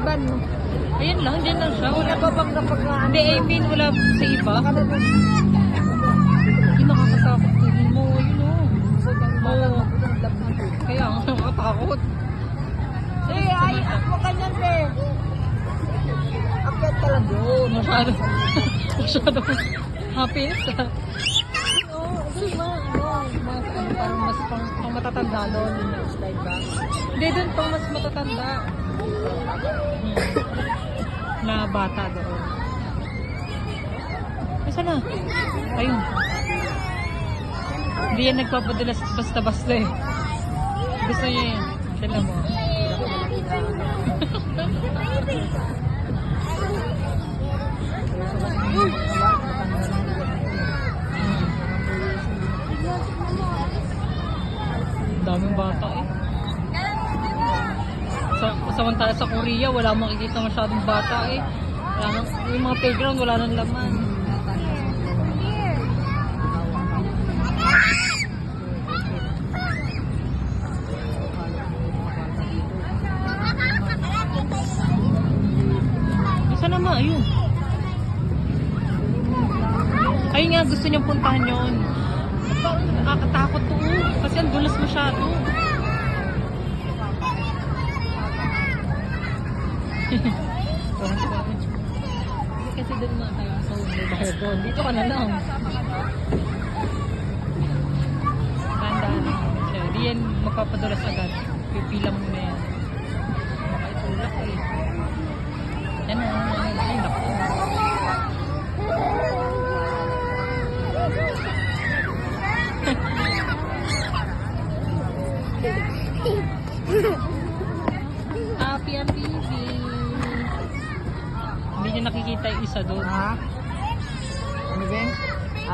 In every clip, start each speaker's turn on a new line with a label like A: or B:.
A: ban.
B: Ayun lang, dyan lang siya.
A: Wala ba bang napagkaan?
B: Hindi, I mean, wala sa iba.
A: Baka na doon.
B: Hindi nakakatakot tingin mo. Ayun o.
A: Oo.
B: Kaya nga, nakakatakot.
A: Ay, ako kanyan, be. Akyat ka lang doon.
B: Masyado. Masyado. Happiness ah.
A: Oo, kasi parang mas pang matatanda doon. Slide ba?
B: Hindi, dun pang mas matatanda. Na bata doon. Masa na? Ayun. Hindi yan nagpapadalas basta-basta eh. Gusto niya yan. Sila mo. Daming bata eh. Samantala sa Korea, wala makikita masyadong bata eh. Wala nang, yung mga playground, wala nang laman. Isa naman, ayun. Ayun nga, gusto niyang puntahan yun. Nakakatakot to. Kasi ang dulas masyado. Kasi doon na tayo sa may bahay doon. Dito ka na lang. Tandaan na siya. Di yan magpapadulas agad. Pipila mo na yan. Baka itulak eh. Yan na. Ay, naku. Happy ang baby. Hindi niya nakikita yung isa doon.
A: Ha? Ano ba?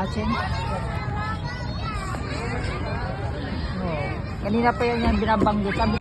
A: Achen? Oh. Kanina pa yan yung binabanggit. Sabi